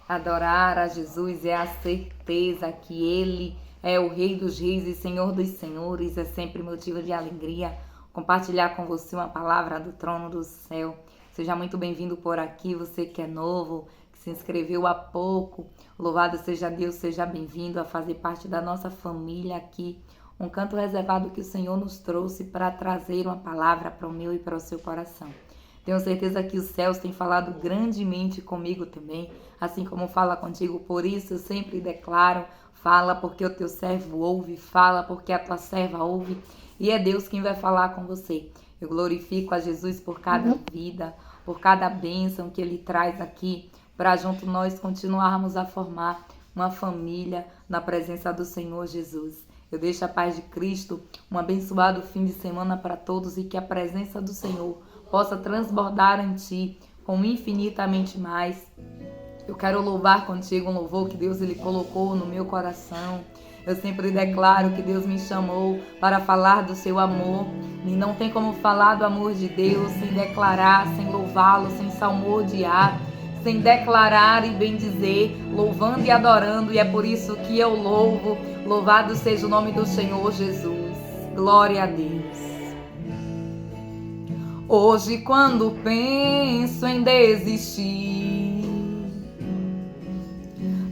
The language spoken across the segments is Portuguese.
Adorar a Jesus é a certeza que Ele é o Rei dos Reis e Senhor dos Senhores. É sempre motivo de alegria compartilhar com você uma palavra do trono do céu. Seja muito bem-vindo por aqui, você que é novo, que se inscreveu há pouco. Louvado seja Deus, seja bem-vindo a fazer parte da nossa família aqui. Um canto reservado que o Senhor nos trouxe para trazer uma palavra para o meu e para o seu coração. Tenho certeza que os céus têm falado grandemente comigo também, assim como fala contigo. Por isso eu sempre declaro, fala porque o teu servo ouve, fala porque a tua serva ouve, e é Deus quem vai falar com você. Eu glorifico a Jesus por cada vida, por cada bênção que Ele traz aqui, para junto nós continuarmos a formar uma família na presença do Senhor Jesus. Eu deixo a paz de Cristo, um abençoado fim de semana para todos e que a presença do Senhor possa transbordar em ti com infinitamente mais. Eu quero louvar contigo um louvor que Deus Ele colocou no meu coração. Eu sempre declaro que Deus me chamou para falar do seu amor. E não tem como falar do amor de Deus sem declarar, sem louvá-lo, sem salmodiar, sem declarar e bendizer, louvando e adorando. E é por isso que eu louvo. Louvado seja o nome do Senhor Jesus. Glória a Deus. Hoje, quando penso em desistir,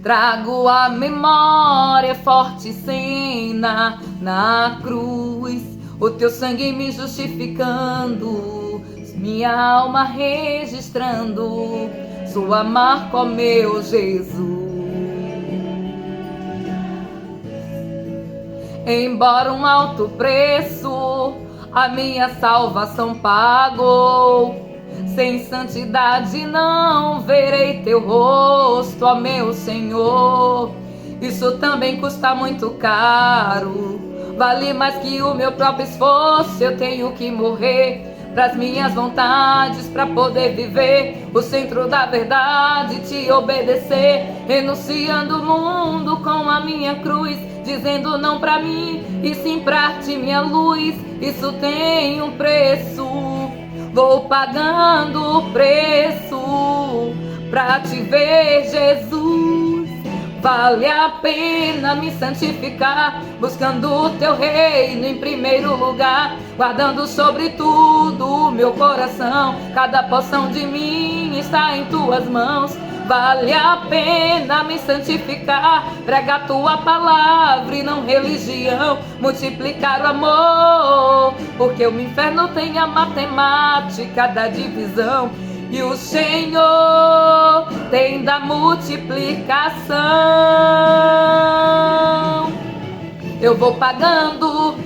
trago à memória forte cena na cruz, o teu sangue me justificando, minha alma registrando sua marca, ó meu Jesus. Embora um alto preço a minha salvação pagou, sem santidade não verei teu rosto, ó meu Senhor. Isso também custa muito caro, vale mais que o meu próprio esforço. Eu tenho que morrer pras minhas vontades, pra poder viver o centro da verdade, te obedecer, renunciando o mundo com a minha cruz, dizendo não pra mim e sim pra ti, minha luz. Isso tem um preço, vou pagando o preço pra te ver, Jesus. Vale a pena me santificar, buscando o teu reino em primeiro lugar, guardando sobre tudo o meu coração. Cada porção de mim está em tuas mãos. Vale a pena me santificar, pregar tua palavra e não religião, multiplicar o amor, porque o inferno tem a matemática da divisão e o Senhor tem da multiplicação. Eu vou pagando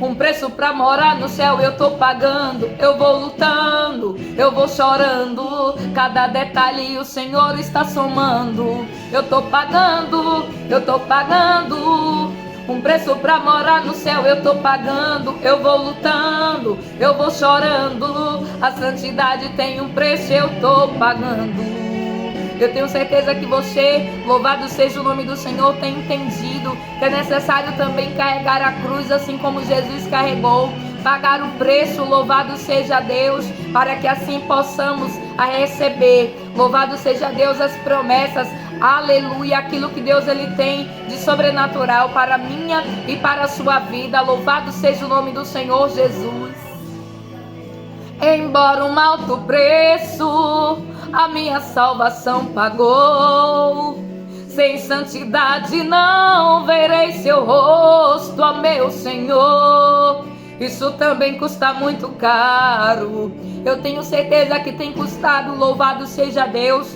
um preço pra morar no céu, eu tô pagando. Eu vou lutando, eu vou chorando, cada detalhe o Senhor está somando. Eu tô pagando um preço pra morar no céu, eu tô pagando. Eu vou lutando, eu vou chorando, a santidade tem um preço, eu tô pagando. Eu tenho certeza que você, louvado seja o nome do Senhor, tem entendido que é necessário também carregar a cruz, assim como Jesus carregou, pagar o preço. Louvado seja Deus, para que assim possamos a receber, louvado seja Deus, as promessas, aleluia, aquilo que Deus Ele tem de sobrenatural para a minha e para a sua vida. Louvado seja o nome do Senhor Jesus. Embora um alto preço a minha salvação pagou, sem santidade não verei seu rosto, ó meu Senhor. Isso também custa muito caro, eu tenho certeza que tem custado. Louvado seja Deus.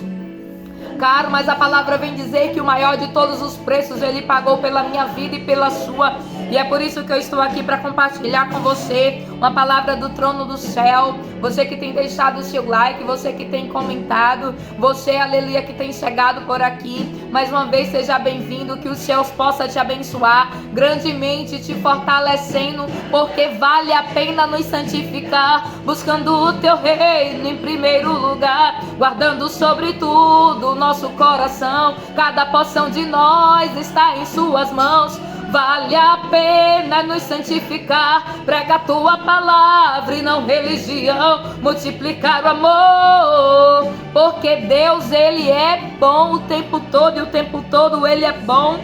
Caro, mas a palavra vem dizer que o maior de todos os preços Ele pagou pela minha vida e pela sua. E é por isso que eu estou aqui para compartilhar com você uma palavra do trono do céu. Você que tem deixado o seu like, você que tem comentado, você, aleluia, que tem chegado por aqui, mais uma vez seja bem-vindo, que os céus possam te abençoar grandemente, te fortalecendo, porque vale a pena nos santificar, buscando o teu reino em primeiro lugar, guardando sobre tudo o nosso coração. Cada porção de nós está em suas mãos. Vale a pena nos santificar, prega a tua palavra e não religião, multiplicar o amor, porque Deus, Ele é bom o tempo todo, e o tempo todo Ele é bom.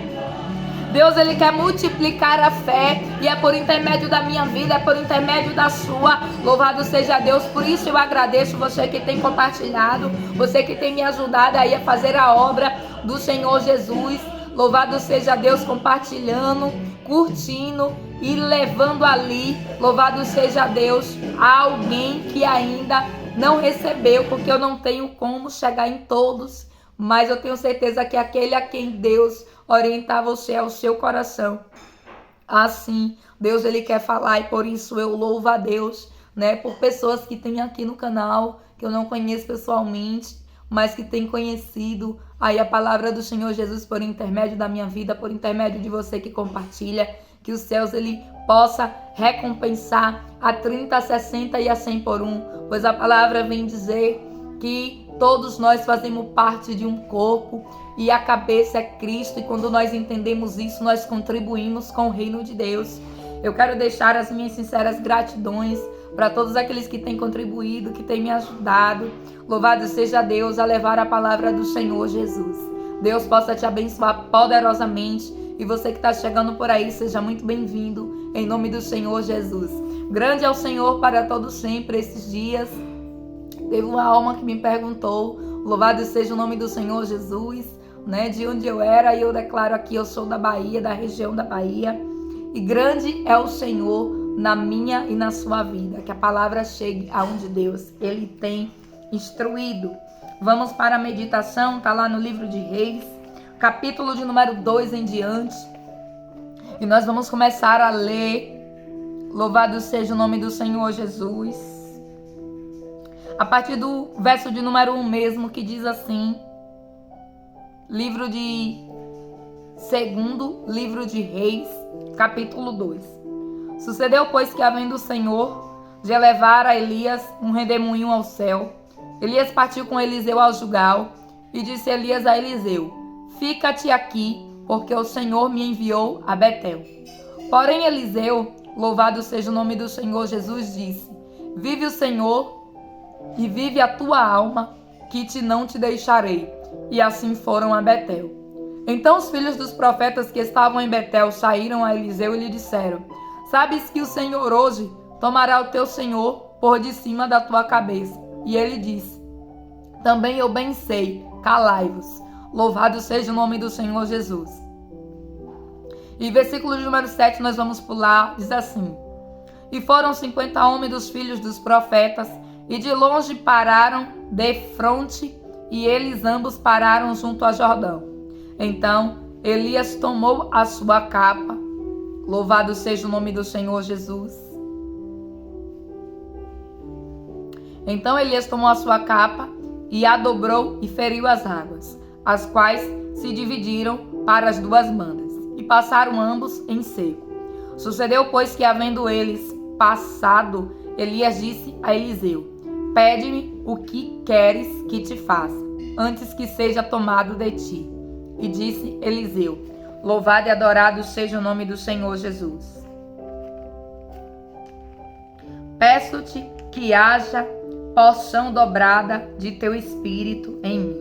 Deus, Ele quer multiplicar a fé, e é por intermédio da minha vida, é por intermédio da sua. Louvado seja Deus. Por isso eu agradeço você que tem compartilhado, você que tem me ajudado aí a fazer a obra do Senhor Jesus. Louvado seja Deus, compartilhando, curtindo e levando ali, louvado seja Deus, a alguém que ainda não recebeu, porque eu não tenho como chegar em todos, mas eu tenho certeza que aquele a quem Deus orientar você ao seu coração, assim, Deus, Ele quer falar, e por isso eu louvo a Deus, né, por pessoas que tem aqui no canal, que eu não conheço pessoalmente, mas que tem conhecido aí a palavra do Senhor Jesus por intermédio da minha vida, por intermédio de você que compartilha, que os céus, Ele possa recompensar a 30, a 60 e a 100 por um, pois a palavra vem dizer que todos nós fazemos parte de um corpo e a cabeça é Cristo, e quando nós entendemos isso, nós contribuímos com o reino de Deus. Eu quero deixar as minhas sinceras gratidões para todos aqueles que têm contribuído, que têm me ajudado. Louvado seja Deus a levar a palavra do Senhor Jesus. Deus possa te abençoar poderosamente, e você que está chegando por aí, seja muito bem-vindo, em nome do Senhor Jesus. Grande é o Senhor para todos sempre. Esses dias teve uma alma que me perguntou, louvado seja o nome do Senhor Jesus, né, de onde eu era, e eu declaro aqui, eu sou da Bahia, da região da Bahia, e grande é o Senhor na minha e na sua vida, que a palavra chegue aonde Deus, Ele tem instruído. Vamos para a meditação, tá lá no livro de Reis, capítulo de número 2 em diante, e nós vamos começar a ler, louvado seja o nome do Senhor Jesus, a partir do verso de número 1 mesmo, que diz assim, livro de livro de Reis, capítulo 2. Sucedeu, pois, que havendo o Senhor de elevar a Elias um redemoinho ao céu, Elias partiu com Eliseu ao Gilgal, e disse Elias a Eliseu, fica-te aqui, porque o Senhor me enviou a Betel. Porém Eliseu, louvado seja o nome do Senhor Jesus, disse, vive o Senhor e vive a tua alma, que não te deixarei. E assim foram a Betel. Então os filhos dos profetas que estavam em Betel saíram a Eliseu e lhe disseram, sabes que o Senhor hoje tomará o teu senhor por de cima da tua cabeça. E ele disse, também eu bem sei, calai-vos. Louvado seja o nome do Senhor Jesus. E versículo de número 7 nós vamos pular, diz assim, e foram 50 homens dos filhos dos profetas, e de longe pararam defronte, e eles ambos pararam junto a Jordão. Então Elias tomou a sua capa, louvado seja o nome do Senhor Jesus. Então Elias tomou a sua capa e a dobrou e feriu as águas, as quais se dividiram para as duas bandas, e passaram ambos em seco. Sucedeu, pois, que havendo eles passado, Elias disse a Eliseu, pede-me o que queres que te faça, antes que seja tomado de ti. E disse Eliseu, louvado e adorado seja o nome do Senhor Jesus. Peço-te que haja porção dobrada de teu espírito em mim.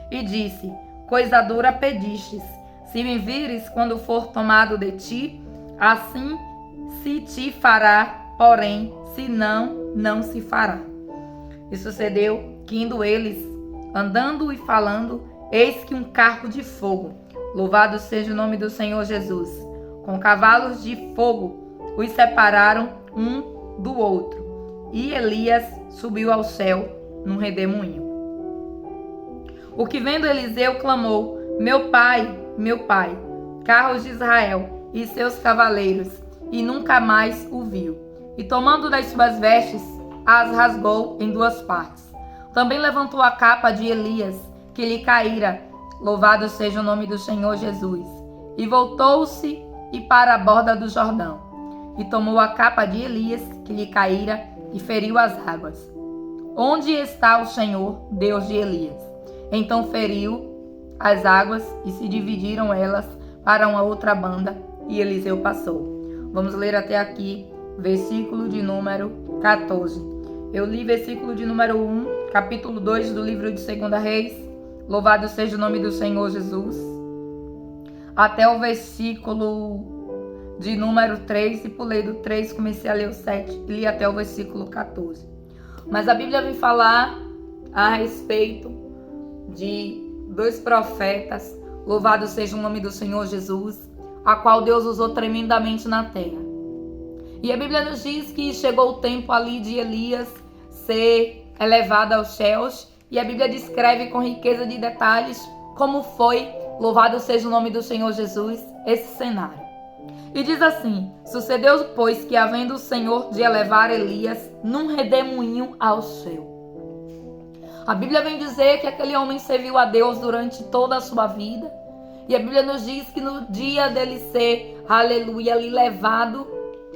E disse, coisa dura pedistes, se me vires quando for tomado de ti, assim se te fará, porém, se não, não se fará. E sucedeu que indo eles, andando e falando, eis que um carro de fogo, louvado seja o nome do Senhor Jesus, com cavalos de fogo, os separaram um do outro. E Elias subiu ao céu num redemoinho. O que vendo Eliseu clamou, meu pai, carros de Israel e seus cavaleiros, e nunca mais o viu. E tomando das suas vestes, as rasgou em duas partes. Também levantou a capa de Elias, que lhe caíra, louvado seja o nome do Senhor Jesus, e voltou-se e para a borda do Jordão, e tomou a capa de Elias, que lhe caíra, e feriu as águas. Onde está o Senhor, Deus de Elias? Então feriu as águas e se dividiram elas para uma outra banda, e Eliseu passou. Vamos ler até aqui, versículo de número 14. Eu li versículo de número 1, capítulo 2 do livro de 2 Reis. Louvado seja o nome do Senhor Jesus. Até o versículo de número 3, e pulei do 3, comecei a ler o 7 e li até o versículo 14. Mas a Bíblia vem falar a respeito de 2 profetas, louvado seja o nome do Senhor Jesus, a qual Deus usou tremendamente na terra. E a Bíblia nos diz que chegou o tempo ali de Elias ser elevado aos céus, e a Bíblia descreve com riqueza de detalhes como foi, louvado seja o nome do Senhor Jesus, esse cenário. E diz assim: sucedeu, pois, que havendo o Senhor de elevar Elias num redemoinho ao céu. A Bíblia vem dizer que aquele homem serviu a Deus durante toda a sua vida. E a Bíblia nos diz que no dia dele ser, aleluia, ali levado,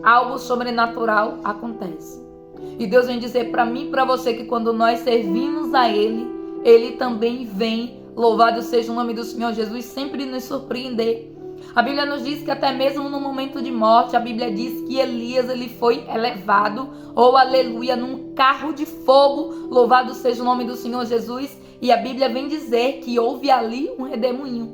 algo sobrenatural acontece. E Deus vem dizer para mim e para você que quando nós servimos a Ele, Ele também vem, louvado seja o nome do Senhor Jesus, sempre nos surpreender. A Bíblia nos diz que até mesmo no momento de morte, a Bíblia diz que Elias ele foi elevado, ou aleluia, num carro de fogo, louvado seja o nome do Senhor Jesus. E a Bíblia vem dizer que houve ali um redemoinho.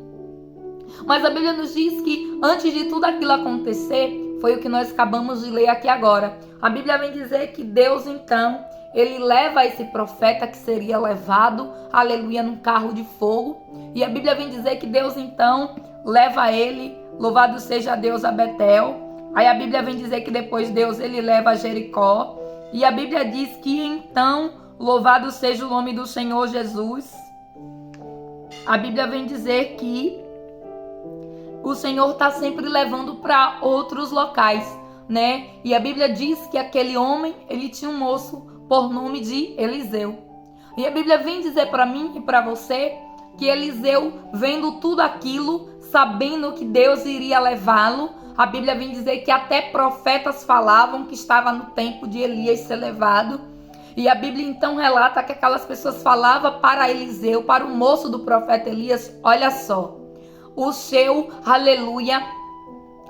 Mas a Bíblia nos diz que antes de tudo aquilo acontecer, foi o que nós acabamos de ler aqui agora. A Bíblia vem dizer que Deus então, ele leva esse profeta que seria levado, aleluia, num carro de fogo. E a Bíblia vem dizer que Deus então leva ele, louvado seja Deus, a Betel. Aí a Bíblia vem dizer que depois Deus ele leva a Jericó. E a Bíblia diz que então, louvado seja o nome do Senhor Jesus. A Bíblia vem dizer que o Senhor está sempre levando para outros locais, né? E a Bíblia diz que aquele homem, ele tinha um moço por nome de Eliseu. E a Bíblia vem dizer para mim e para você que Eliseu, vendo tudo aquilo, sabendo que Deus iria levá-lo, a Bíblia vem dizer que até profetas falavam que estava no tempo de Elias ser levado. E a Bíblia então relata que aquelas pessoas falavam para Eliseu, para o moço do profeta Elias: olha só, o seu, aleluia,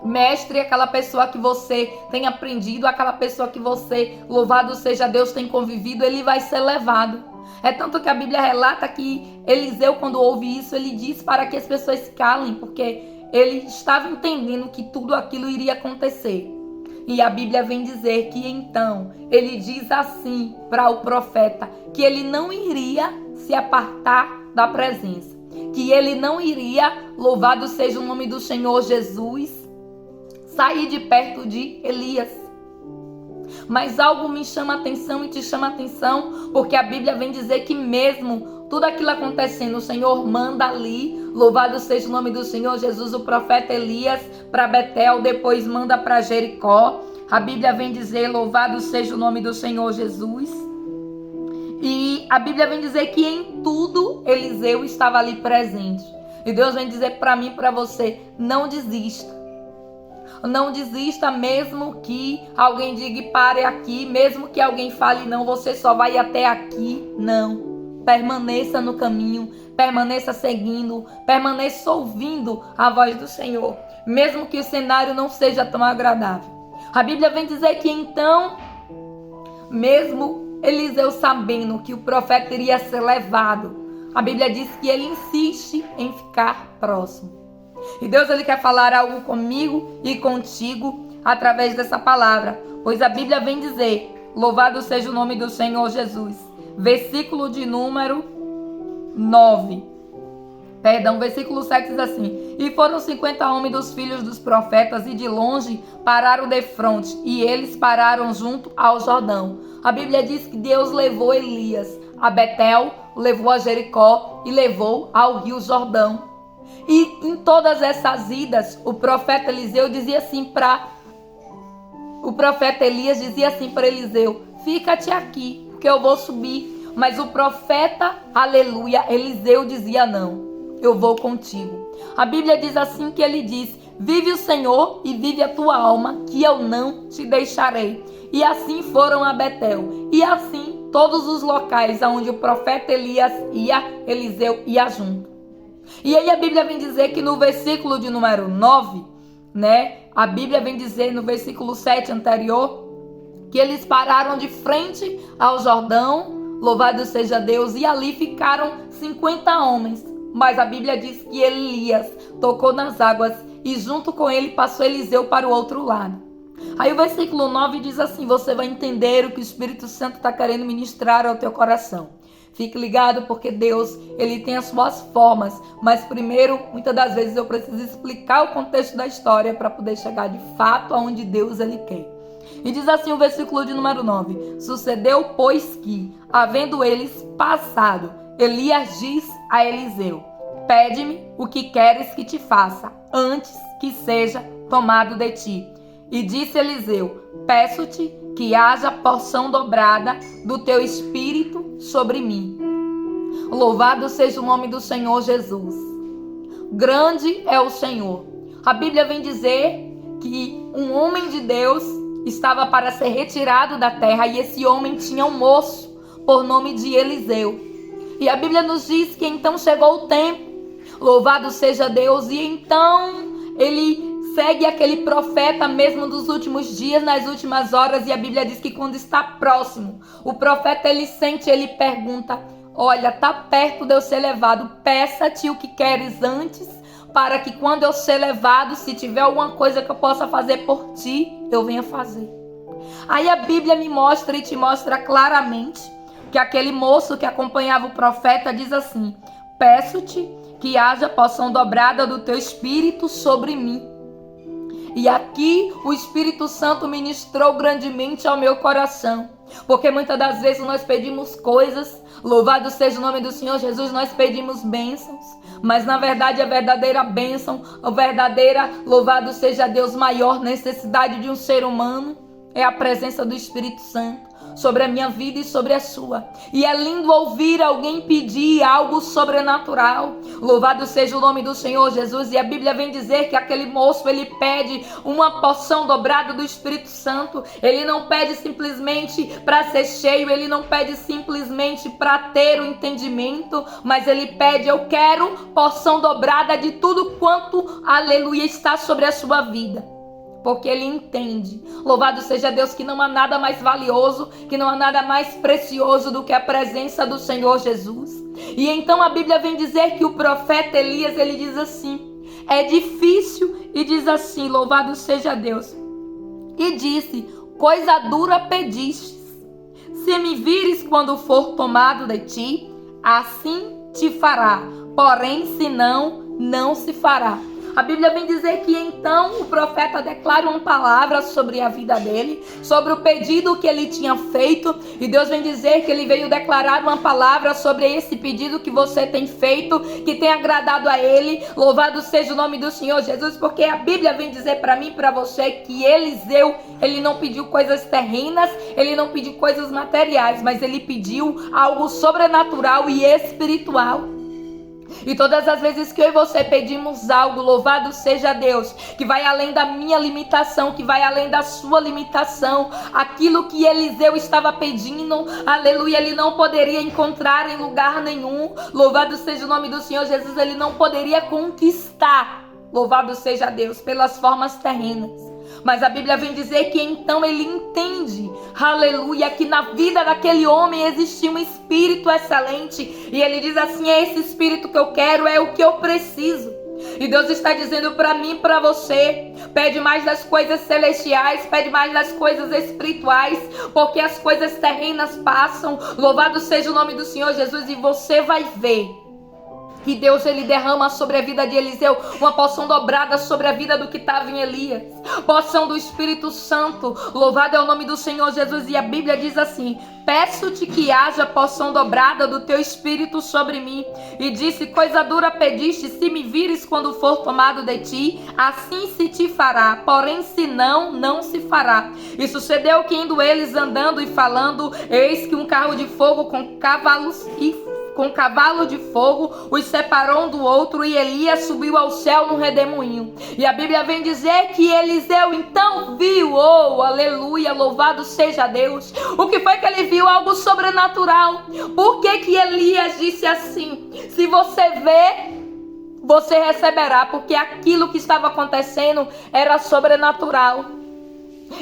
mestre, aquela pessoa que você tem aprendido, aquela pessoa que você, louvado seja Deus, tem convivido, ele vai ser levado. É tanto que a Bíblia relata que Eliseu, quando ouve isso, ele diz para que as pessoas se calem, porque ele estava entendendo que tudo aquilo iria acontecer. E a Bíblia vem dizer que então, ele diz assim para o profeta, que ele não iria se apartar da presença, que ele não iria, louvado seja o nome do Senhor Jesus, sair de perto de Elias. Mas algo me chama a atenção e te chama a atenção, porque a Bíblia vem dizer que mesmo tudo aquilo acontecendo, o Senhor manda ali, louvado seja o nome do Senhor Jesus, o profeta Elias para Betel, depois manda para Jericó. A Bíblia vem dizer, louvado seja o nome do Senhor Jesus. E a Bíblia vem dizer que em tudo Eliseu estava ali presente. E Deus vem dizer para mim e para você, não desista. Não desista, mesmo que alguém diga pare aqui, mesmo que alguém fale não, você só vai até aqui. Não, permaneça no caminho, permaneça seguindo, permaneça ouvindo a voz do Senhor, mesmo que o cenário não seja tão agradável. A Bíblia vem dizer que então, mesmo Eliseu sabendo que o profeta iria ser levado, a Bíblia diz que ele insiste em ficar próximo. E Deus ele quer falar algo comigo e contigo através dessa palavra, pois a Bíblia vem dizer, louvado seja o nome do Senhor Jesus, versículo de número 9, versículo 7 diz assim: e foram 50 homens dos filhos dos profetas e de longe pararam defronte, e eles pararam junto ao Jordão. A Bíblia diz que Deus levou Elias a Betel, levou a Jericó e levou ao rio Jordão. E em todas essas idas, o profeta Eliseu dizia assim para o profeta Elias dizia assim para Eliseu: fica-te aqui, porque eu vou subir. Mas o profeta, aleluia, Eliseu dizia: não, eu vou contigo. A Bíblia diz assim que ele diz: vive o Senhor e vive a tua alma, que eu não te deixarei. E assim foram a Betel. E assim todos os locais onde o profeta Elias ia, Eliseu ia junto. E aí a Bíblia vem dizer que no versículo de número 9, né? A Bíblia vem dizer no versículo 7 anterior, que eles pararam de frente ao Jordão, louvado seja Deus, e ali ficaram 50 homens. Mas a Bíblia diz que Elias tocou nas águas e junto com ele passou Eliseu para o outro lado. Aí o versículo 9 diz assim, você vai entender o que o Espírito Santo está querendo ministrar ao teu coração. Fique ligado porque Deus, ele tem as suas formas, mas primeiro, muitas das vezes eu preciso explicar o contexto da história para poder chegar de fato aonde Deus ele quer. E diz assim o versículo de número 9, sucedeu pois que, havendo eles passado, Elias diz a Eliseu, pede-me o que queres que te faça, antes que seja tomado de ti. E disse Eliseu, peço-te que haja porção dobrada do teu espírito sobre mim. Louvado seja o nome do Senhor Jesus. Grande é o Senhor. A Bíblia vem dizer que um homem de Deus estava para ser retirado da terra e esse homem tinha um moço por nome de Eliseu. E a Bíblia nos diz que então chegou o tempo, louvado seja Deus, e então ele segue aquele profeta mesmo dos últimos dias, nas últimas horas, e a Bíblia diz que quando está próximo, o profeta ele sente, ele pergunta, olha, está perto de eu ser levado, peça-te o que queres antes, para que quando eu ser levado, se tiver alguma coisa que eu possa fazer por ti, eu venha fazer. Aí a Bíblia me mostra e te mostra claramente que aquele moço que acompanhava o profeta diz assim, peço-te que haja porção dobrada do teu espírito sobre mim. E aqui o Espírito Santo ministrou grandemente ao meu coração. Porque muitas das vezes nós pedimos coisas, louvado seja o nome do Senhor Jesus, nós pedimos bênçãos. Mas na verdade a verdadeira bênção, a verdadeira, louvado seja Deus, maior necessidade de um ser humano é a presença do Espírito Santo sobre a minha vida e sobre a sua. E é lindo ouvir alguém pedir algo sobrenatural. Louvado seja o nome do Senhor Jesus. E a Bíblia vem dizer que aquele moço, ele pede uma porção dobrada do Espírito Santo. Ele não pede simplesmente para ser cheio, ele não pede simplesmente para ter o entendimento, mas ele pede, eu quero porção dobrada de tudo quanto, aleluia, está sobre a sua vida. Porque ele entende, louvado seja Deus, que não há nada mais valioso, que não há nada mais precioso do que a presença do Senhor Jesus. E então a Bíblia vem dizer que o profeta Elias, ele diz assim, é difícil, e diz assim, louvado seja Deus. E disse, coisa dura pedistes, se me vires quando for tomado de ti, assim te fará, porém se não, não se fará. A Bíblia vem dizer que então o profeta declara uma palavra sobre a vida dele, sobre o pedido que ele tinha feito, e Deus vem dizer que ele veio declarar uma palavra sobre esse pedido que você tem feito, que tem agradado a ele. Louvado seja o nome do Senhor Jesus, porque a Bíblia vem dizer para mim e para você que Eliseu, ele não pediu coisas terrenas, ele não pediu coisas materiais, mas ele pediu algo sobrenatural e espiritual. E todas as vezes que eu e você pedimos algo, louvado seja Deus, que vai além da minha limitação, que vai além da sua limitação, aquilo que Eliseu estava pedindo, aleluia, ele não poderia encontrar em lugar nenhum, louvado seja o nome do Senhor Jesus, ele não poderia conquistar, louvado seja Deus, pelas formas terrenas. Mas a Bíblia vem dizer que então ele entende, aleluia, que na vida daquele homem existia um espírito excelente. E ele diz assim, é esse espírito que eu quero, é o que eu preciso. E Deus está dizendo para mim e para você, pede mais das coisas celestiais, pede mais das coisas espirituais, porque as coisas terrenas passam. Louvado seja o nome do Senhor Jesus, e você vai ver que Deus, ele derrama sobre a vida de Eliseu uma porção dobrada sobre a vida do que estava em Elias. Porção do Espírito Santo. Louvado é o nome do Senhor Jesus. E a Bíblia diz assim, peço-te que haja porção dobrada do teu Espírito sobre mim. E disse, coisa dura pediste, se me vires quando for tomado de ti, assim se te fará. Porém, se não, não se fará. E sucedeu que indo eles andando e falando, eis que um carro de fogo com cavalo de fogo os separou um do outro, e Elias subiu ao céu num redemoinho. E a Bíblia vem dizer que Eliseu então viu, oh, aleluia, louvado seja Deus. O que foi que ele viu? Algo sobrenatural. Por que que Elias disse assim? Se você vê você receberá, porque aquilo que estava acontecendo era sobrenatural.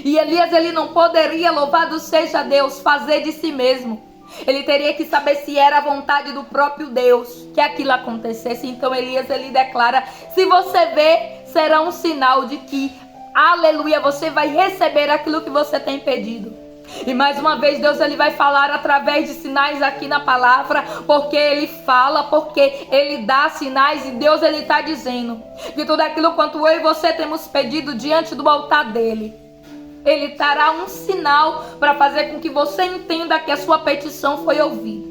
E Elias, ele não poderia, louvado seja Deus, fazer de si mesmo. Ele teria que saber se era a vontade do próprio Deus que aquilo acontecesse. Então Elias, ele declara: se você vê, será um sinal de que, aleluia, você vai receber aquilo que você tem pedido. E mais uma vez Deus, ele vai falar através de sinais aqui na palavra, porque ele fala, porque ele dá sinais. E Deus, ele está dizendo que tudo aquilo quanto eu e você temos pedido diante do altar dele, ele dará um sinal para fazer com que você entenda que a sua petição foi ouvida.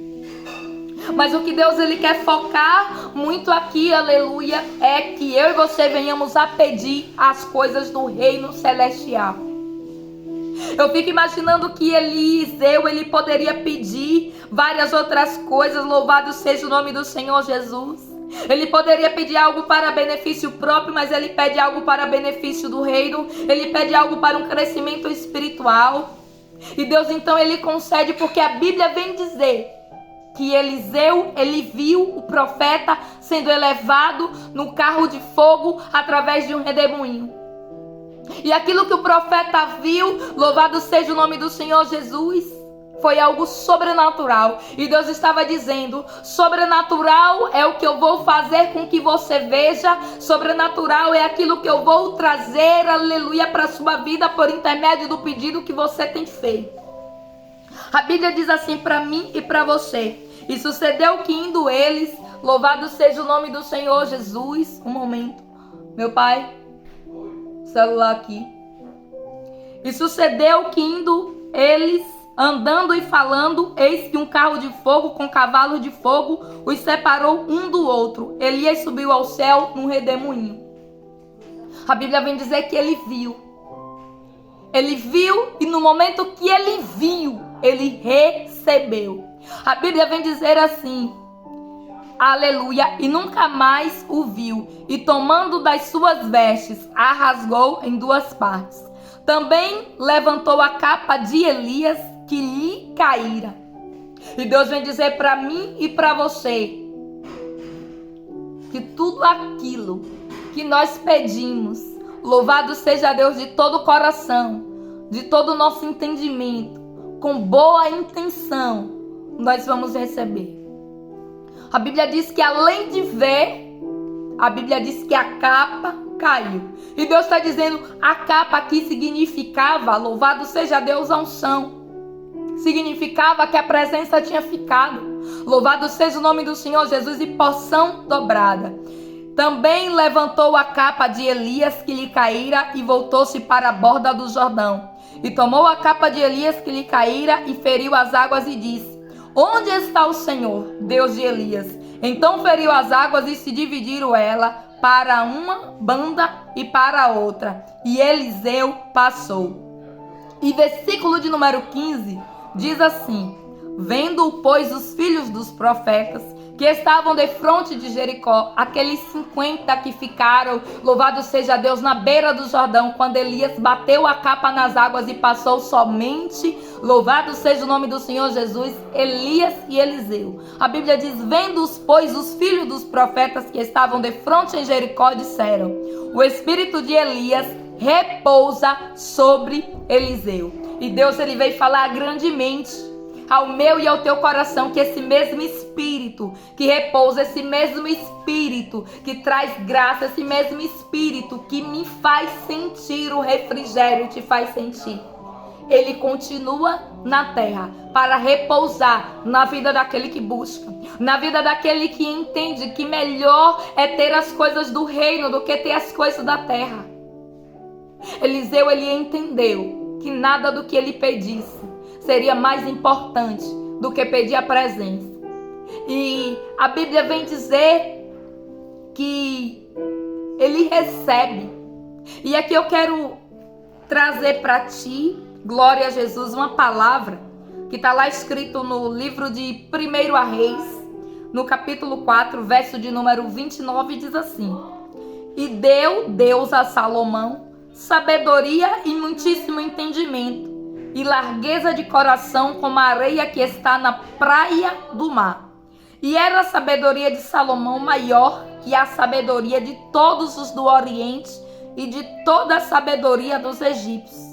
Mas o que Deus, ele quer focar muito aqui, aleluia, é que eu e você venhamos a pedir as coisas do reino celestial. Eu fico imaginando que Eliseu, ele poderia pedir várias outras coisas. Louvado seja o nome do Senhor Jesus. Ele poderia pedir algo para benefício próprio, mas ele pede algo para benefício do reino. Ele pede algo para um crescimento espiritual. E Deus, então, ele concede, porque a Bíblia vem dizer que Eliseu, ele viu o profeta sendo elevado no carro de fogo através de um redemoinho. E aquilo que o profeta viu, louvado seja o nome do Senhor Jesus, foi algo sobrenatural. E Deus estava dizendo: sobrenatural é o que eu vou fazer com que você veja. Sobrenatural é aquilo que eu vou trazer, aleluia, para a sua vida por intermédio do pedido que você tem feito. A Bíblia diz assim para mim e para você: e sucedeu que indo eles, louvado seja o nome do Senhor Jesus. Um momento, meu pai, celular aqui. E sucedeu que indo eles, andando e falando, eis que um carro de fogo com cavalo de fogo os separou um do outro. Elias subiu ao céu num redemoinho. A Bíblia vem dizer que ele viu. Ele viu, e no momento que ele viu, ele recebeu. A Bíblia vem dizer assim: aleluia, e nunca mais o viu, e tomando das suas vestes, a rasgou em duas partes. Também levantou a capa de Elias, que lhe caíra. E Deus vem dizer para mim e para você que tudo aquilo que nós pedimos, louvado seja Deus, de todo o coração, de todo o nosso entendimento, com boa intenção, nós vamos receber. A Bíblia diz que além de ver, a Bíblia diz que a capa caiu. E Deus está dizendo, a capa aqui significava, louvado seja Deus, a unção. Significava que a presença tinha ficado. Louvado seja o nome do Senhor Jesus, e porção dobrada. Também levantou a capa de Elias que lhe caíra e voltou-se para a borda do Jordão. E tomou a capa de Elias que lhe caíra e feriu as águas e disse: onde está o Senhor, Deus de Elias? Então feriu as águas e se dividiram ela para uma banda e para a outra. E Eliseu passou. E versículo de número 15 diz assim: vendo, pois, os filhos dos profetas que estavam defronte de Jericó, aqueles 50 que ficaram, louvado seja Deus, na beira do Jordão, quando Elias bateu a capa nas águas e passou somente, louvado seja o nome do Senhor Jesus, Elias e Eliseu. A Bíblia diz: vendo-os, pois, os filhos dos profetas que estavam defronte em Jericó, disseram: o espírito de Elias repousa sobre Eliseu. E Deus, ele veio falar grandemente ao meu e ao teu coração, que esse mesmo Espírito que repousa, esse mesmo Espírito que traz graça, esse mesmo Espírito que me faz sentir o refrigério, te faz sentir, ele continua na terra para repousar na vida daquele que busca, na vida daquele que entende que melhor é ter as coisas do reino do que ter as coisas da terra. Eliseu, ele entendeu que nada do que ele pedisse seria mais importante do que pedir a presença. E a Bíblia vem dizer que ele recebe. E aqui eu quero trazer para ti, glória a Jesus, uma palavra que está lá escrito no livro de 1 Reis, no capítulo 4, verso de número 29, diz assim: e deu Deus a Salomão sabedoria e muitíssimo entendimento, e largueza de coração como a areia que está na praia do mar. E era a sabedoria de Salomão maior que a sabedoria de todos os do Oriente e de toda a sabedoria dos egípcios.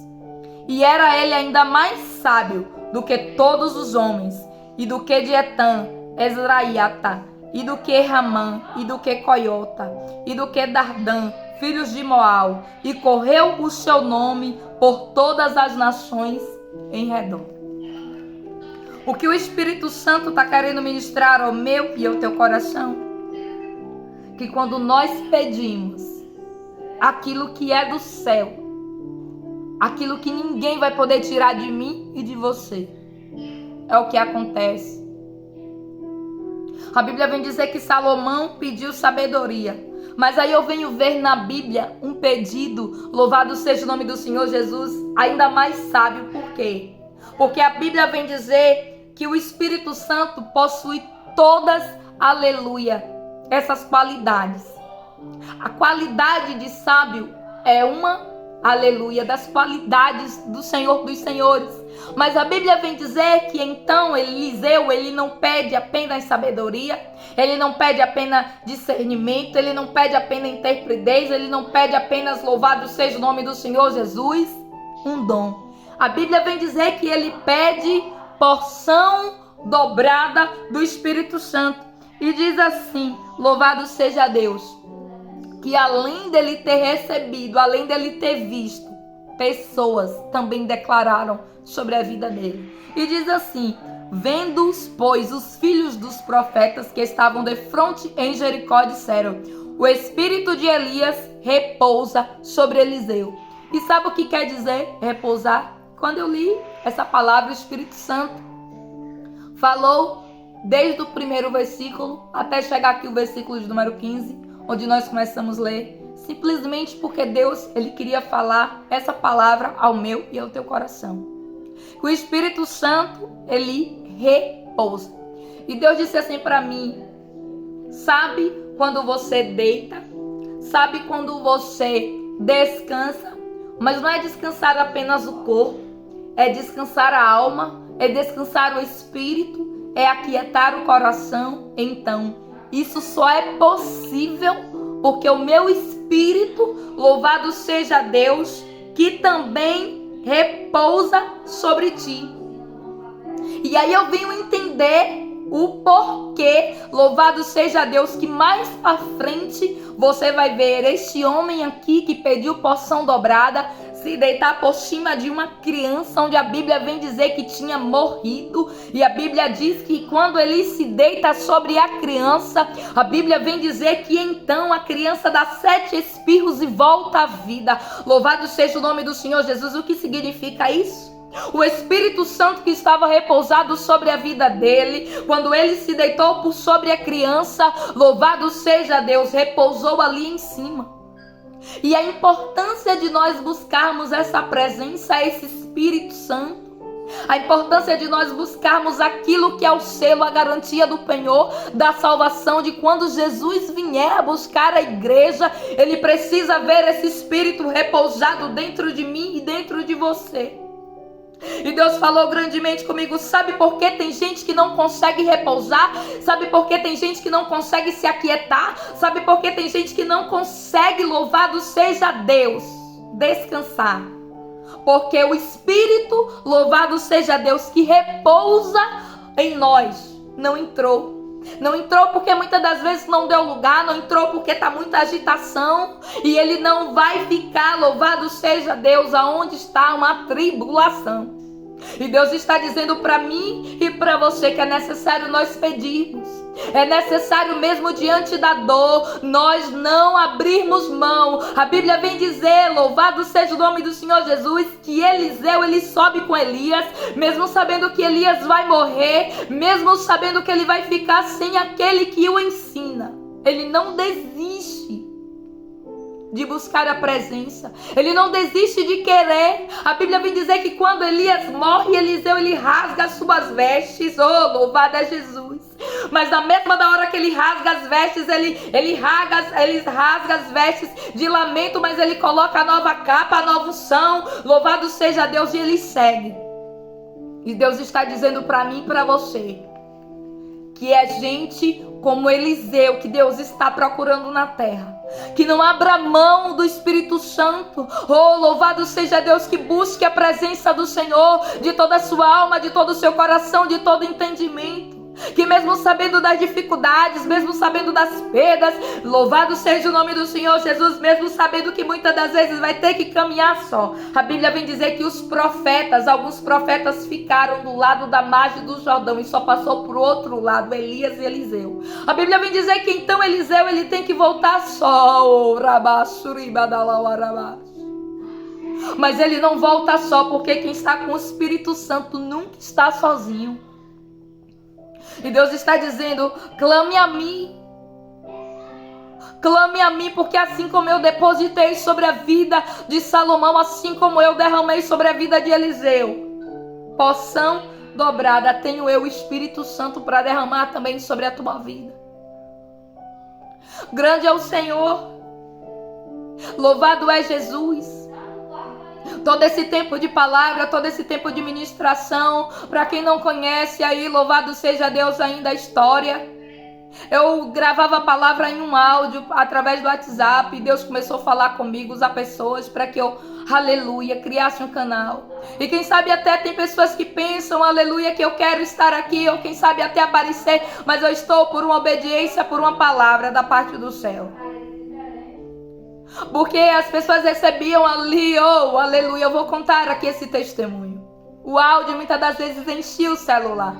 E era ele ainda mais sábio do que todos os homens, e do que de Etã, Esraiata, e do que Ramã, e do que Coiota, e do que Dardã, filhos de Moal, e correu o seu nome por todas as nações em redor. O que o Espírito Santo está querendo ministrar ao meu e ao teu coração? Que quando nós pedimos aquilo que é do céu, aquilo que ninguém vai poder tirar de mim e de você, é o que acontece. A Bíblia vem dizer que Salomão pediu sabedoria. Mas aí eu venho ver na Bíblia um pedido, louvado seja o nome do Senhor Jesus, ainda mais sábio. Por quê? Porque a Bíblia vem dizer que o Espírito Santo possui todas, aleluia, essas qualidades. A qualidade de sábio é uma, aleluia, das qualidades do Senhor dos Senhores. Mas a Bíblia vem dizer que então Eliseu, ele não pede apenas sabedoria, ele não pede apenas discernimento, ele não pede apenas interpretez, ele não pede apenas louvado seja o nome do Senhor Jesus, um dom. A Bíblia vem dizer que ele pede porção dobrada do Espírito Santo. E diz assim, louvado seja Deus, que além dele ter recebido, além dele ter visto, pessoas também declararam sobre a vida dele. E diz assim, vendo-os, pois, os filhos dos profetas que estavam defronte em Jericó, disseram, o espírito de Elias repousa sobre Eliseu. E sabe o que quer dizer repousar? Quando eu li essa palavra, o Espírito Santo falou desde o primeiro versículo até chegar aqui o versículo de número 15, onde nós começamos a ler, simplesmente porque Deus, ele queria falar essa palavra ao meu e ao teu coração. O Espírito Santo, ele repousa. E Deus disse assim para mim, sabe quando você deita, sabe quando você descansa, mas não é descansar apenas o corpo, é descansar a alma, é descansar o espírito, é aquietar o coração. Então, isso só é possível porque o meu espírito, louvado seja Deus, que também repousa sobre ti. E aí eu venho entender o porquê, louvado seja Deus, que mais pra frente você vai ver este homem aqui que pediu porção dobrada se deitar por cima de uma criança, onde a Bíblia vem dizer que tinha morrido. E a Bíblia diz que quando ele se deita sobre a criança, a Bíblia vem dizer que então a criança dá 7 espirros e volta à vida. Louvado seja o nome do Senhor Jesus. O que significa isso? O Espírito Santo que estava repousado sobre a vida dele, quando ele se deitou por sobre a criança, louvado seja Deus, repousou ali em cima. E a importância de nós buscarmos essa presença, esse Espírito Santo, a importância de nós buscarmos aquilo que é o selo, a garantia do penhor da salvação, de quando Jesus vier a buscar a igreja, ele precisa ver esse Espírito repousado dentro de mim e dentro de você. E Deus falou grandemente comigo, sabe por que tem gente que não consegue repousar? Sabe por que tem gente que não consegue se aquietar? Sabe por que tem gente que não consegue, louvado seja Deus, descansar? Porque o Espírito, louvado seja Deus, que repousa em nós, não entrou. Não entrou porque muitas das vezes não deu lugar, não entrou porque está muita agitação, e ele não vai ficar, louvado seja Deus, aonde está uma tribulação. E Deus está dizendo para mim e para você que é necessário nós pedirmos. É necessário mesmo diante da dor, nós não abrirmos mão. A Bíblia vem dizer, louvado seja o nome do Senhor Jesus, que Eliseu, ele sobe com Elias, mesmo sabendo que Elias vai morrer, mesmo sabendo que ele vai ficar sem aquele que o ensina. Ele não desiste de buscar a presença. Ele não desiste de querer. A Bíblia vem dizer que quando Elias morre, Eliseu, ele rasga as suas vestes. Oh, louvado é Jesus. Mas na mesma da hora que ele rasga as vestes, ele rasga as vestes de lamento, mas ele coloca a nova capa, a nova unção. Louvado seja Deus, e ele segue. E Deus está dizendo para mim e para você, que é gente como Eliseu, que Deus está procurando na terra, que não abra mão do Espírito Santo. Oh, louvado seja Deus, que busque a presença do Senhor de toda a sua alma, de todo o seu coração, de todo entendimento. Que mesmo sabendo das dificuldades, mesmo sabendo das perdas, louvado seja o nome do Senhor Jesus, mesmo sabendo que muitas das vezes vai ter que caminhar só. A Bíblia vem dizer que os profetas, alguns profetas ficaram do lado da margem do Jordão e só passou para o outro lado, Elias e Eliseu. A Bíblia vem dizer que então Eliseu ele tem que voltar só. Mas ele não volta só, porque quem está com o Espírito Santo nunca está sozinho. E Deus está dizendo: clame a mim. Clame a mim, porque assim como eu depositei sobre a vida de Salomão, assim como eu derramei sobre a vida de Eliseu, porção dobrada tenho eu, o Espírito Santo, para derramar também sobre a tua vida. Grande é o Senhor. Louvado é Jesus. Todo esse tempo de palavra, todo esse tempo de ministração, para quem não conhece aí, louvado seja Deus, ainda a história. Eu gravava a palavra em um áudio através do WhatsApp, e Deus começou a falar comigo, usar pessoas para que eu, aleluia, criasse um canal. E quem sabe até tem pessoas que pensam, aleluia, que eu quero estar aqui, ou quem sabe até aparecer, mas eu estou por uma obediência, por uma palavra da parte do céu. Porque as pessoas recebiam ali, oh, aleluia, eu vou contar aqui esse testemunho. O áudio muitas das vezes enchia o celular.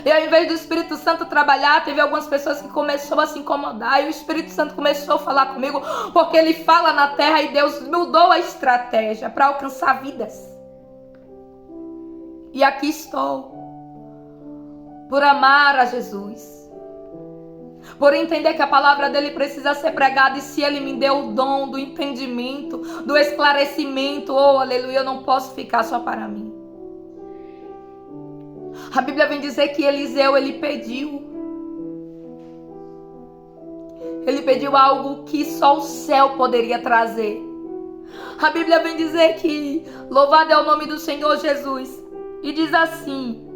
E ao invés do Espírito Santo trabalhar, teve algumas pessoas que começaram a se incomodar. E o Espírito Santo começou a falar comigo, porque ele fala na terra e Deus mudou a estratégia para alcançar vidas. E aqui estou, por amar a Jesus, por entender que a palavra dele precisa ser pregada, e se ele me deu o dom do entendimento, do esclarecimento, oh, aleluia, eu não posso ficar só para mim. A Bíblia vem dizer que Eliseu, ele pediu algo que só o céu poderia trazer. A Bíblia vem dizer que louvado é o nome do Senhor Jesus, e diz assim,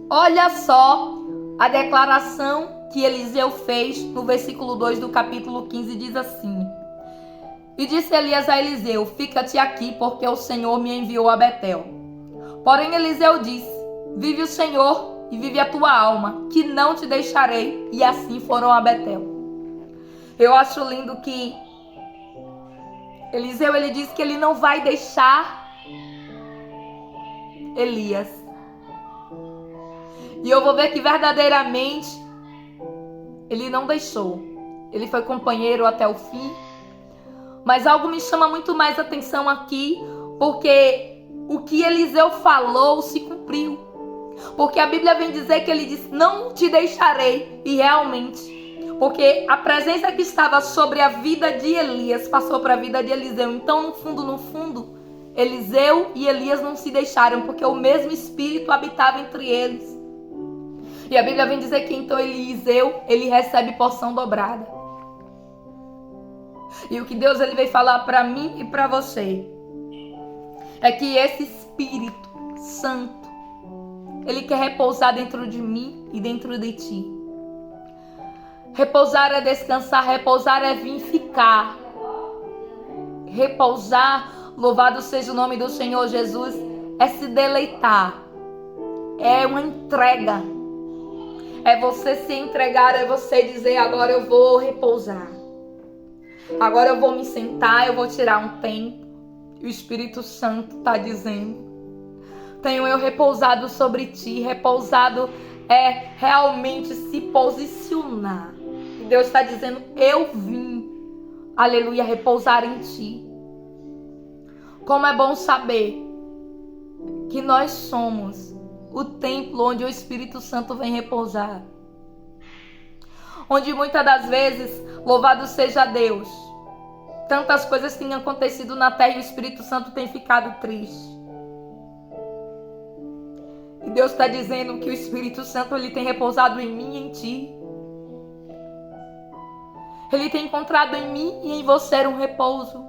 olha só a declaração que Eliseu fez no versículo 2 do capítulo 15, diz assim: e disse Elias a Eliseu, fica-te aqui, porque o Senhor me enviou a Betel. Porém Eliseu disse, vive o Senhor e vive a tua alma, que não te deixarei. E assim foram a Betel. Eu acho lindo que Eliseu, ele disse que ele não vai deixar Elias. E eu vou ver que verdadeiramente ele não deixou. Ele foi companheiro até o fim. Mas algo me chama muito mais atenção aqui, porque o que Eliseu falou se cumpriu. Porque a Bíblia vem dizer que ele disse, não te deixarei. E realmente, porque a presença que estava sobre a vida de Elias passou para a vida de Eliseu. Então, no fundo, Eliseu e Elias não se deixaram, porque o mesmo Espírito habitava entre eles. E a Bíblia vem dizer que então Eliseu, ele recebe porção dobrada. E o que Deus ele veio falar para mim e para você é que esse Espírito Santo, ele quer repousar dentro de mim e dentro de ti. Repousar é descansar, repousar é vir ficar. Repousar, louvado seja o nome do Senhor Jesus, é se deleitar. É uma entrega. É você se entregar, é você dizer, agora eu vou repousar. Agora eu vou me sentar, eu vou tirar um tempo. E o Espírito Santo está dizendo, tenho eu repousado sobre ti. Repousado é realmente se posicionar. E Deus está dizendo, eu vim, aleluia, repousar em ti. Como é bom saber que nós somos o templo onde o Espírito Santo vem repousar. Onde muitas das vezes, louvado seja Deus, tantas coisas têm acontecido na terra e o Espírito Santo tem ficado triste. E Deus está dizendo que o Espírito Santo ele tem repousado em mim e em ti. Ele tem encontrado em mim e em você um repouso.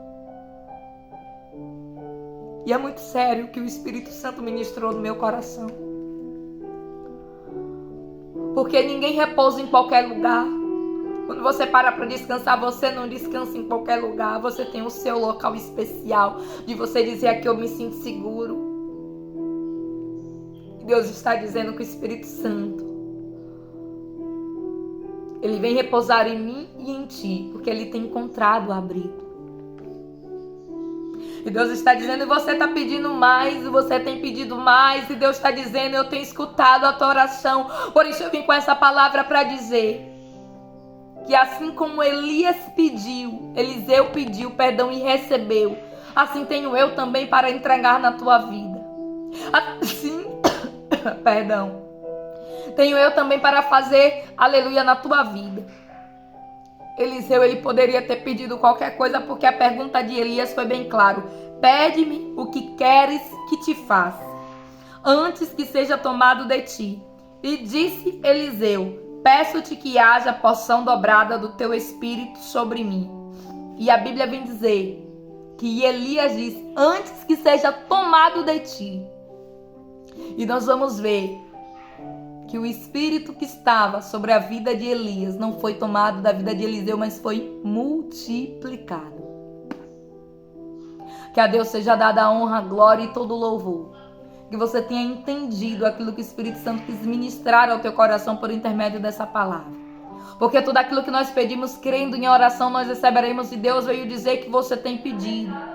E é muito sério o que o Espírito Santo ministrou no meu coração. Porque ninguém repousa em qualquer lugar. Quando você para descansar, você não descansa em qualquer lugar. Você tem o seu local especial de você dizer: aqui eu me sinto seguro. Deus está dizendo que o Espírito Santo, ele vem repousar em mim e em ti, porque ele tem encontrado abrigo. E Deus está dizendo: e você está pedindo mais, e você tem pedido mais, e Deus está dizendo: eu tenho escutado a tua oração. Por isso eu vim com essa palavra para dizer que assim como Elias pediu, Eliseu pediu, e recebeu, assim tenho eu também para entregar na tua vida. Assim, tenho eu também para fazer, aleluia, na tua vida. Eliseu, ele poderia ter pedido qualquer coisa, porque a pergunta de Elias foi bem claro: pede-me o que queres que te faça, antes que seja tomado de ti. E disse Eliseu: peço-te que haja porção dobrada do teu espírito sobre mim. E a Bíblia vem dizer que Elias diz: antes que seja tomado de ti. E nós vamos ver que o espírito que estava sobre a vida de Elias não foi tomado da vida de Eliseu, mas foi multiplicado. Que a Deus seja dada a honra, a glória e todo o louvor. Que você tenha entendido aquilo que o Espírito Santo quis ministrar ao teu coração por intermédio dessa palavra. Porque tudo aquilo que nós pedimos, crendo em oração, nós receberemos. E Deus veio dizer que você tem pedido.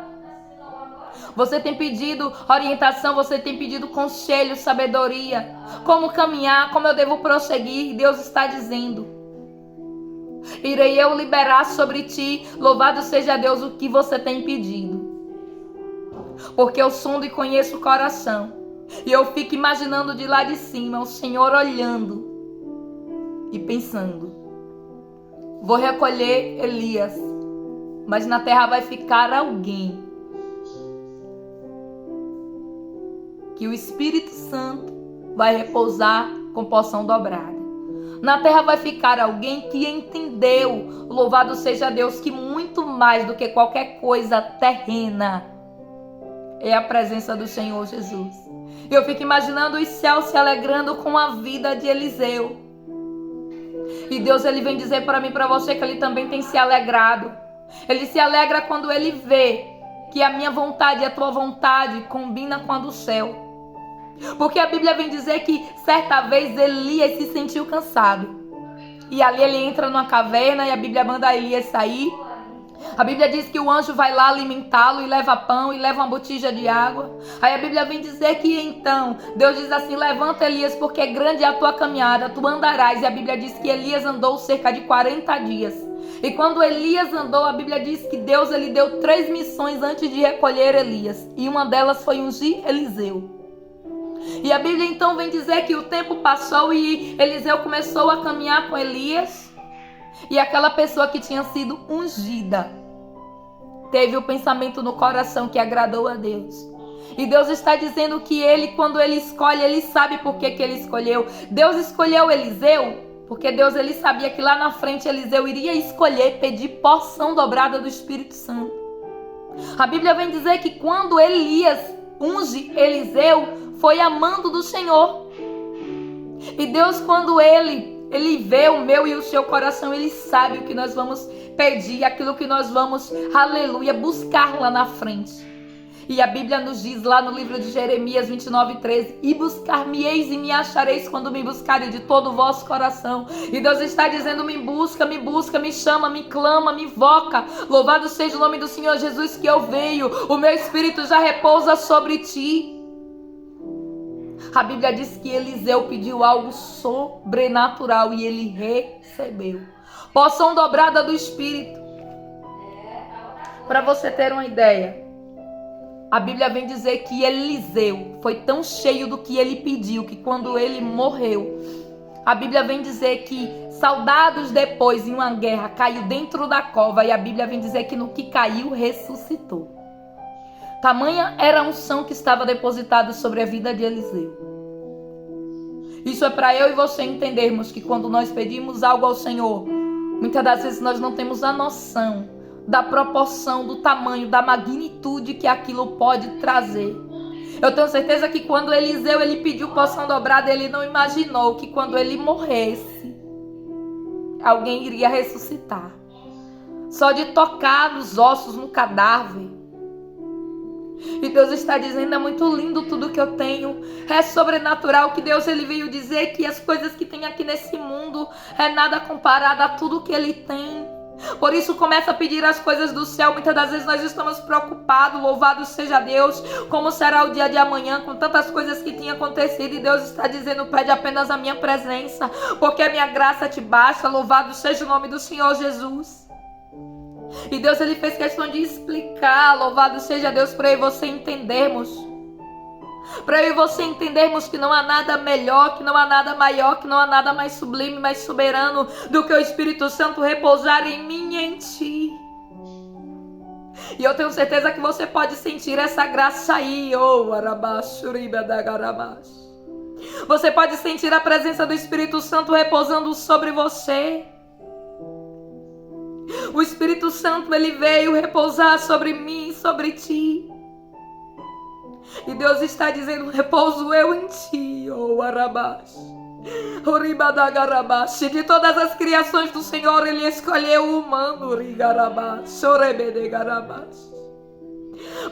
Você tem pedido orientação, você tem pedido conselho, sabedoria. Como caminhar, como eu devo prosseguir. Deus está dizendo: irei eu liberar sobre ti, louvado seja Deus, o que você tem pedido. Porque eu sondo e conheço o coração. E eu fico imaginando de lá de cima o Senhor olhando e pensando: vou recolher Elias, mas na terra vai ficar alguém que o Espírito Santo vai repousar com porção dobrada. Na terra vai ficar alguém que entendeu, louvado seja Deus, que muito mais do que qualquer coisa terrena é a presença do Senhor Jesus. Eu fico imaginando os céus se alegrando com a vida de Eliseu. E Deus, ele vem dizer para mim e para você que ele também tem se alegrado. Ele se alegra quando ele vê que a minha vontade e a tua vontade combina com a do céu. Porque a Bíblia vem dizer que certa vez Elias se sentiu cansado. E ali ele entra numa caverna e a Bíblia manda Elias sair. A Bíblia diz que o anjo vai lá alimentá-lo e leva pão e leva uma botija de água. Aí a Bíblia vem dizer que então Deus diz assim: levanta, Elias, porque grande é a tua caminhada, tu andarás. E a Bíblia diz que Elias andou cerca de 40 dias. E quando Elias andou, a Bíblia diz que Deus, ele deu 3 missões antes de recolher Elias. E uma delas foi ungir Eliseu. E a Bíblia então vem dizer que o tempo passou e Eliseu começou a caminhar com Elias. E aquela pessoa que tinha sido ungida teve o pensamento no coração que agradou a Deus. E Deus está dizendo que ele, quando ele escolhe, ele sabe por que ele escolheu. Deus escolheu Eliseu porque Deus, ele sabia que lá na frente Eliseu iria escolher pedir porção dobrada do Espírito Santo. A Bíblia vem dizer que quando Elias unge Eliseu, foi amando do Senhor. E Deus, quando ele vê o meu e o seu coração, ele sabe o que nós vamos pedir, aquilo que nós vamos, aleluia, buscar lá na frente. E a Bíblia nos diz lá no livro de Jeremias 29:13: e buscar-me-eis e me achareis quando me buscarem de todo o vosso coração. E Deus está dizendo: me busca, me chama, me clama, me invoca. Louvado seja o nome do Senhor Jesus, que eu venho, o meu Espírito já repousa sobre ti. A Bíblia diz que Eliseu pediu algo sobrenatural e ele recebeu porção dobrada do Espírito. Para você ter uma ideia, a Bíblia vem dizer que Eliseu foi tão cheio do que ele pediu que quando ele morreu, a Bíblia vem dizer que soldados depois em uma guerra caiu dentro da cova e a Bíblia vem dizer que no que caiu ressuscitou. Tamanha era a unção que estava depositada sobre a vida de Eliseu. Isso é para eu e você entendermos que quando nós pedimos algo ao Senhor, muitas das vezes nós não temos a noção da proporção, do tamanho, da magnitude que aquilo pode trazer. Eu tenho certeza que quando Eliseu ele pediu porção dobrada, ele não imaginou que quando ele morresse, alguém iria ressuscitar. Só de tocar nos ossos, no cadáver. E Deus está dizendo, é muito lindo tudo que eu tenho. É sobrenatural que Deus ele veio dizer que as coisas que tem aqui nesse mundo é nada comparado a tudo que ele tem. Por isso começa a pedir as coisas do céu. Muitas das vezes nós estamos preocupados. Louvado seja Deus. Como será o dia de amanhã com tantas coisas que tinham acontecido. E Deus está dizendo, pede apenas a minha presença, porque a minha graça te basta. Louvado seja o nome do Senhor Jesus. E Deus ele fez questão de explicar, louvado seja Deus, para eu e você entendermos. Para eu e você entendermos que não há nada melhor, que não há nada maior, que não há nada mais sublime, mais soberano do que o Espírito Santo repousar em mim e em ti. E eu tenho certeza que você pode sentir essa graça aí. Oh, arabashuriba da garabash. Você pode sentir a presença do Espírito Santo repousando sobre você. O Espírito Santo, ele veio repousar sobre mim, sobre ti. E Deus está dizendo, repouso eu em ti, oh Arabash. Oribadagarabash. De todas as criações do Senhor, ele escolheu o humano, Rigarabash, Orebedegarabash.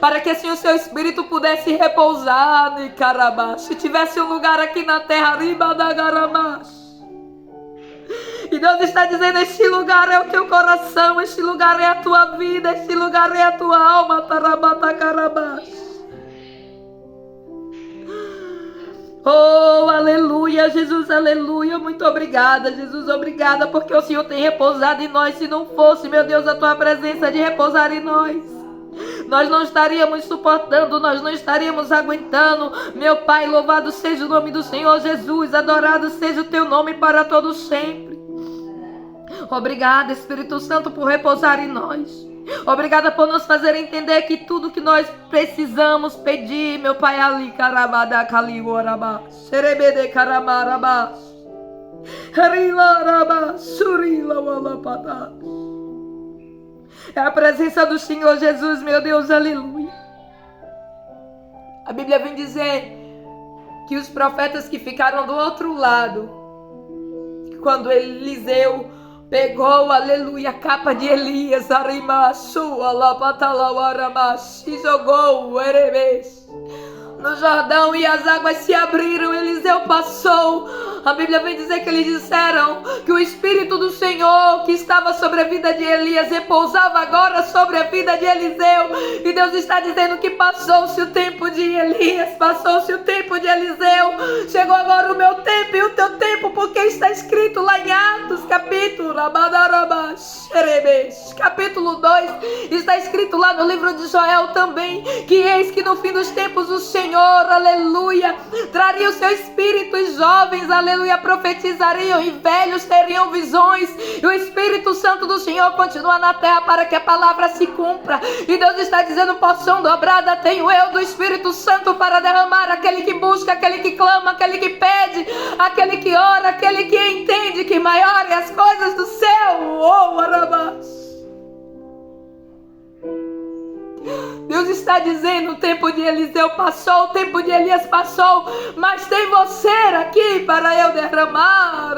Para que assim o seu Espírito pudesse repousar, Nikarabash. Tivesse um lugar aqui na terra, Ribadagarabash. E Deus está dizendo, este lugar é o teu coração, este lugar é a tua vida, este lugar é a tua alma, Tarabatacarabash. Oh, aleluia, Jesus, aleluia, muito obrigada, Jesus, obrigada, porque o Senhor tem repousado em nós. Se não fosse, meu Deus, a tua presença de repousar em nós, nós não estaríamos suportando, nós não estaríamos aguentando. Meu Pai, louvado seja o nome do Senhor Jesus, adorado seja o teu nome para todos sempre. Obrigada, Espírito Santo, por repousar em nós. Obrigada por nos fazer entender que tudo que nós precisamos pedir, meu Pai, ali, carabada, calioraba, serebede, caramaraba, rilaraba, surila, walapada. É a presença do Senhor Jesus, meu Deus, aleluia. A Bíblia vem dizer que os profetas que ficaram do outro lado, quando Eliseu pegou, aleluia, a capa de Elias, arimachu, alapatalauaramash, e jogou o erebês no Jordão, e as águas se abriram. Eliseu passou. A Bíblia vem dizer que eles disseram que o Espírito do Senhor que estava sobre a vida de Elias repousava agora sobre a vida de Eliseu. E Deus está dizendo que passou-se o tempo de Elias, passou-se o tempo de Eliseu, chegou agora o meu tempo e o teu tempo, porque está escrito lá em Atos capítulo 2, está escrito lá no livro de Joel também, que eis que no fim dos tempos o Senhor, aleluia, traria o seu Espírito, e jovens, aleluia, profetizariam, e velhos teriam visões, e o Espírito Santo do Senhor continua na terra para que a palavra se cumpra. E Deus está dizendo, porção dobrada tenho eu do Espírito Santo para derramar. Aquele que busca, aquele que clama, aquele que pede, aquele que ora, aquele que entende que maior é as coisas do céu. Oh, Arabás. Deus está dizendo, o tempo de Eliseu passou, o tempo de Elias passou, mas tem você aqui para eu derramar.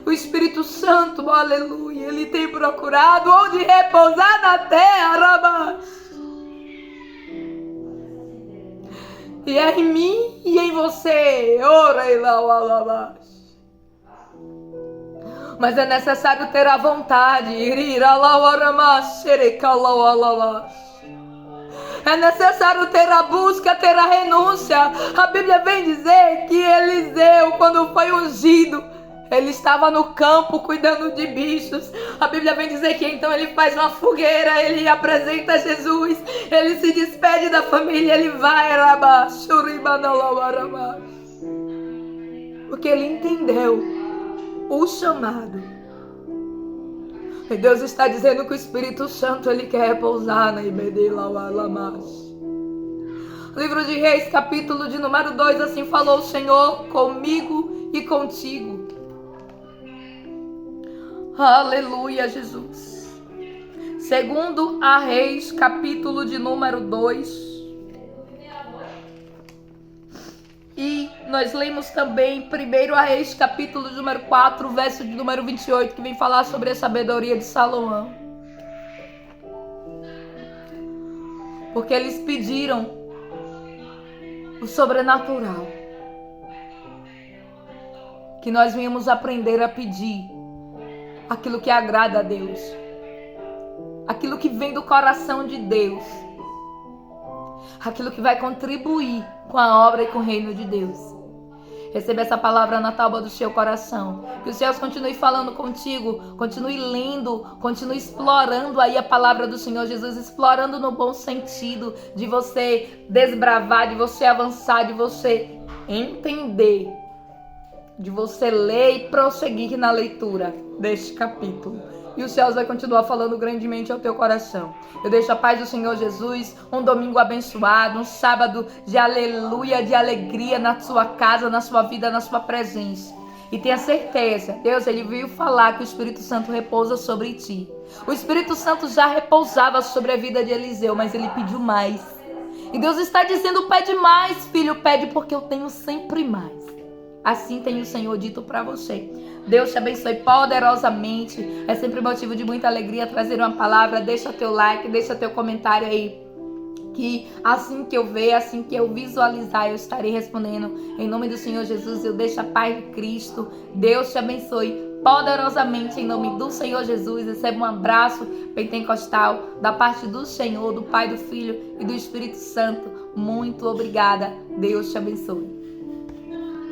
O Espírito Santo, aleluia, ele tem procurado onde repousar na terra. E é em mim e em você. Mas é necessário ter a vontade. É necessário ter a busca, ter a renúncia. A Bíblia vem dizer que Eliseu, quando foi ungido, ele estava no campo cuidando de bichos. A Bíblia vem dizer que então ele faz uma fogueira, ele apresenta Jesus, ele se despede da família, ele vai, porque ele entendeu o chamado. E Deus está dizendo que o Espírito Santo ele quer repousar na Ibedilawalamash. Livro de Reis, capítulo de número 2, assim falou o Senhor comigo e contigo. Aleluia, Jesus. Segundo a Reis, capítulo de número 2. E nós lemos também primeiro a Reis, capítulo de número 4, verso de número 28, que vem falar sobre a sabedoria de Salomão. Porque eles pediram o sobrenatural. Que nós venhamos aprender a pedir aquilo que agrada a Deus. Aquilo que vem do coração de Deus. Aquilo que vai contribuir com a obra e com o reino de Deus. Receba essa palavra na tábua do seu coração. Que os céus continue falando contigo. Continue lendo. Continue explorando aí a palavra do Senhor Jesus. Explorando no bom sentido. De você desbravar, de você avançar, de você entender. De você ler e prosseguir na leitura deste capítulo. E os céus vai continuar falando grandemente ao teu coração. Eu deixo a paz do Senhor Jesus, um domingo abençoado, um sábado de aleluia, de alegria na sua casa, na sua vida, na sua presença. E tenha certeza, Deus, Ele veio falar que o Espírito Santo repousa sobre ti. O Espírito Santo já repousava sobre a vida de Eliseu, mas ele pediu mais. E Deus está dizendo, pede mais, filho, pede porque eu tenho sempre mais. Assim tem o Senhor dito para você. Deus te abençoe poderosamente. É sempre motivo de muita alegria trazer uma palavra. Deixa teu like, deixa teu comentário aí. Que assim que eu ver, assim que eu visualizar, eu estarei respondendo. Em nome do Senhor Jesus, eu deixo a paz de Cristo. Deus te abençoe poderosamente em nome do Senhor Jesus. Receba um abraço pentecostal da parte do Senhor, do Pai, do Filho e do Espírito Santo. Muito obrigada. Deus te abençoe.